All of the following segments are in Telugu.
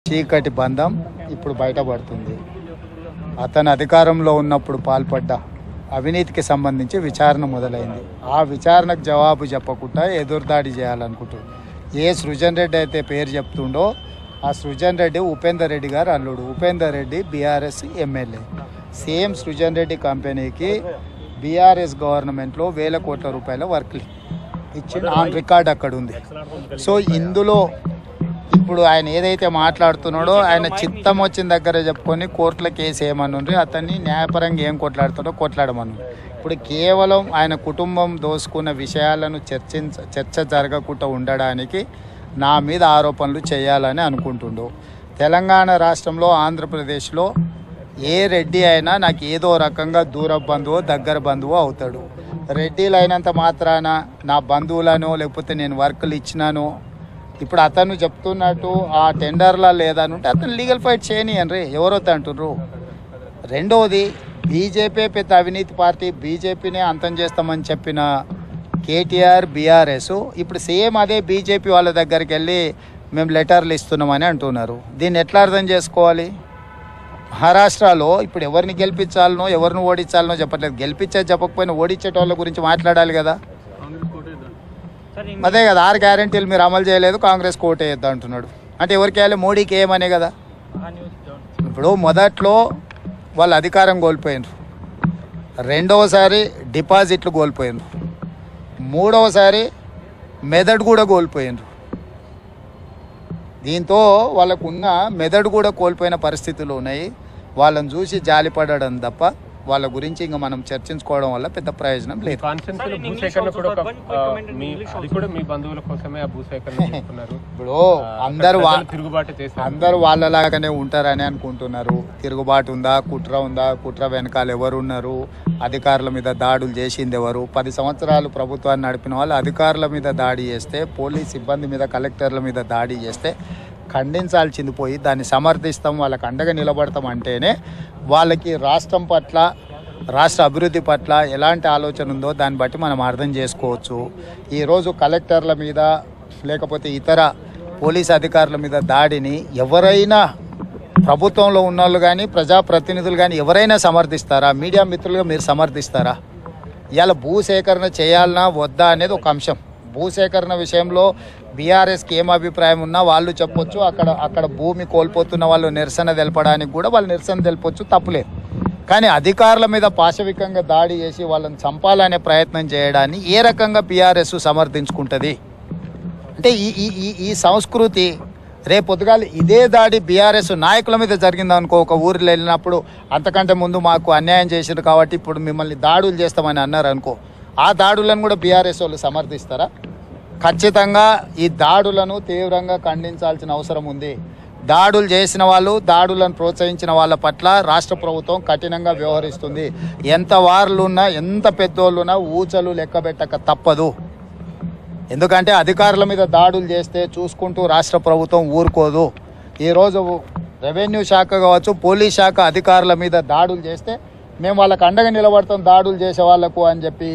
చీకటి బంధం ఇప్పుడు బయటపడుతుంది. అతను అధికారంలో ఉన్నప్పుడు పాల్పడ్డ అవినీతికి సంబంధించి విచారణ మొదలైంది. ఆ విచారణకు జవాబు చెప్పకుండా ఎదురుదాడి చేయాలనుకుంటుంది. ఏ సృజన్ రెడ్డి అయితే పేరు చెప్తుండో ఆ సృజన్ రెడ్డి ఉపేందర్ రెడ్డి గారు అల్లుడు. Upender Reddy BRS MLA. Same Srujan Reddy కంపెనీకి బీఆర్ఎస్ గవర్నమెంట్లో వేల కోట్ల రూపాయల వర్క్లు ఇచ్చిన ఆన్ రికార్డ్ అక్కడ ఉంది. సో ఇందులో ఇప్పుడు ఆయన ఏదైతే మాట్లాడుతున్నాడో ఆయన చిత్తం వచ్చిన దగ్గర చెప్పుకొని కోర్టుల కేసు ఏమనుండ్రి, అతన్ని న్యాయపరంగా ఏం కొట్లాడుతాడో కొట్లాడమను. ఇప్పుడు కేవలం ఆయన కుటుంబం దోసుకున్న విషయాలను చర్చ జరగకుండా ఉండడానికి నా మీద ఆరోపణలు చేయాలని అనుకుంటుండు. తెలంగాణ రాష్ట్రంలో ఆంధ్రప్రదేశ్లో ఏ రెడ్డి అయినా నాకు ఏదో రకంగా దూర బంధువు దగ్గర బంధువు అవుతాడు. రెడ్డిలు అయినంత మాత్రాన నా బంధువులను లేకపోతే నేను వర్కులు ఇచ్చినాను ఇప్పుడు అతను చెప్తున్నట్టు ఆ టెండర్లా లేదని ఉంటే అతను లీగల్ ఫైట్ చేయనియన్రి, ఎవరైతే అంటుర్రు. రెండవది బీజేపీ పెద్ద అవినీతి పార్టీ, బీజేపీనే అంతం చేస్తామని చెప్పిన కేటీఆర్ బీఆర్ఎస్ ఇప్పుడు సేమ్ అదే బీజేపీ వాళ్ళ దగ్గరికి వెళ్ళి మేము లెటర్లు ఇస్తున్నామని అంటున్నారు. దీన్ని ఎట్లా అర్థం చేసుకోవాలి? మహారాష్ట్రలో ఇప్పుడు ఎవరిని గెలిపించాలనో ఎవరిని ఓడించాలనో చెప్పట్లేదు. గెలిపించేది చెప్పకపోయినా ఓడించేటోళ్ళ గురించి మాట్లాడాలి కదా. అదే కదా 6 గ్యారెంటీలు మీరు అమలు చేయలేదు, కాంగ్రెస్ కోట్ వేయద్దు అంటున్నాడు. అంటే ఎవరికి వేయాలి? మోడీకి ఏమనే కదా. ఇప్పుడు మొదట్లో వాళ్ళు అధికారం కోల్పోయినారు, రెండవసారి డిపాజిట్లు కోల్పోయినారు, మూడవసారి మెదడు కూడా కోల్పోయినారు. దీంతో వాళ్ళకు ఉన్న మెదడు కూడా కోల్పోయిన పరిస్థితులు ఉన్నాయి. వాళ్ళని చూసి జాలిపడడం తప్ప వాళ్ళ గురించి ఇంకా మనం చర్చించుకోవడం వల్ల పెద్ద ప్రయోజనం లేదు. ఇప్పుడు అందరూ వాళ్ళలాగానే ఉంటారని అనుకుంటున్నారు. తిరుగుబాటు ఉందా, కుట్ర వెనకాల ఎవరున్నారు, అధికారుల మీద దాడులు చేసింది ఎవరు? 10 సంవత్సరాలు ప్రభుత్వాన్ని నడిపిన వాళ్ళు అధికారుల మీద దాడి చేస్తే, పోలీస్ సిబ్బంది మీద, కలెక్టర్ల మీద దాడి చేస్తే ఖండించాల్సింది పోయి దాన్ని సమర్థిస్తాం, వాళ్ళకి అండగా నిలబడతాం అంటేనే వాళ్ళకి రాష్ట్రం పట్ల, రాష్ట్ర అభివృద్ధి పట్ల ఎలాంటి ఆలోచన ఉందో దాన్ని బట్టి మనం అర్థం చేసుకోవచ్చు. ఈరోజు కలెక్టర్ల మీద లేకపోతే ఇతర పోలీస్ అధికారుల మీద దాడిని ఎవరైనా ప్రభుత్వంలో ఉన్నోళ్ళు కానీ ప్రజాప్రతినిధులు కానీ ఎవరైనా సమర్థిస్తారా? మీడియా మిత్రులుగా మీరు సమర్థిస్తారా? ఇవాళ భూసేకరణ చేయాలన్నా వద్దా అనేది ఒక అంశం. భూసేకరణ విషయంలో బీఆర్ఎస్కి ఏం అభిప్రాయం ఉన్నా వాళ్ళు చెప్పొచ్చు. అక్కడ భూమి కోల్పోతున్న వాళ్ళు నిరసన తెలపడానికి కూడా వాళ్ళు నిరసన తెలపొచ్చు, తప్పులేదు. కానీ అధికారుల మీద పాశవికంగా దాడి చేసి వాళ్ళని చంపాలనే ప్రయత్నం చేయడాన్ని ఏ రకంగా బీఆర్ఎస్ సమర్థించుకుంటుంది? అంటే ఈ సంస్కృతి రేపొద్దుగాలి ఇదే దాడి బీఆర్ఎస్ నాయకుల మీద జరిగిందనుకో, ఒక ఊరిలో వెళ్ళినప్పుడు అంతకంటే ముందు మాకు అన్యాయం చేశారు కాబట్టి ఇప్పుడు మిమ్మల్ని దాడులు చేస్తామని అన్నారు అనుకో, ఆ దాడులను కూడా బీఆర్ఎస్ వాళ్ళు సమర్థిస్తారా? ఖచ్చితంగా ఈ దాడులను తీవ్రంగా ఖండించాల్సిన అవసరం ఉంది. దాడులు చేసిన వాళ్ళు, దాడులను ప్రోత్సహించిన వాళ్ళ పట్ల రాష్ట్ర ప్రభుత్వం కఠినంగా వ్యవహరిస్తుంది. ఎంత వారులున్నా, ఎంత పెద్దోళ్ళున్నా ఊచలు లెక్కబెట్టక తప్పదు. ఎందుకంటే అధికారుల మీద దాడులు చేస్తే చూసుకుంటూ రాష్ట్ర ప్రభుత్వం ఊరుకోదు. ఈరోజు రెవెన్యూ శాఖ కావచ్చు, పోలీస్ శాఖ అధికారుల మీద దాడులు చేస్తే మేము వాళ్ళకు అండగా నిలబడతాం దాడులు చేసే వాళ్లకు అని చెప్పి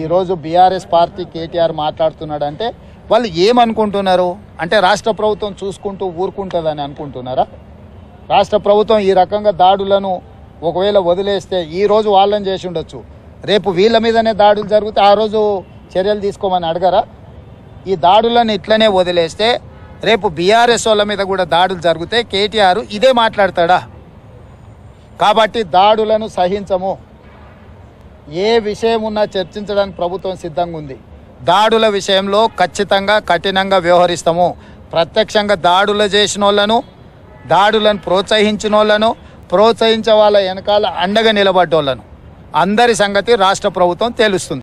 ఈరోజు బీఆర్ఎస్ పార్టీ కేటీఆర్ మాట్లాడుతున్నాడంటే వాళ్ళు ఏమనుకుంటున్నారు? అంటే రాష్ట్ర ప్రభుత్వం చూసుకుంటూ ఊరుకుంటుందని అనుకుంటున్నారా? రాష్ట్ర ప్రభుత్వం ఈ రకంగా దాడులను ఒకవేళ వదిలేస్తే ఈరోజు వాళ్ళని చేసి ఉండొచ్చు, రేపు వీళ్ళ మీదనే దాడులు జరిగితే ఆ రోజు చర్యలు తీసుకోమని అడగరా? ఈ దాడులను ఇట్లనే వదిలేస్తే రేపు బీఆర్ఎస్ వాళ్ళ మీద కూడా దాడులు జరిగితే కేటీఆర్ ఇదే మాట్లాడతాడా? కాబట్టి దాడులను సహించము. ఏ విషయం ఉన్నా చర్చించడానికి ప్రభుత్వం సిద్ధంగా ఉంది. దాడుల విషయంలో ఖచ్చితంగా కఠినంగా వ్యవహరిస్తాము. ప్రత్యక్షంగా దాడులు చేసిన వాళ్ళను, దాడులను ప్రోత్సహించిన వాళ్ళను, ప్రోత్సహించే వాళ్ళ వెనకాల అండగా నిలబడ్డోళ్ళను అందరి సంగతి రాష్ట్ర ప్రభుత్వం తేలుస్తుంది.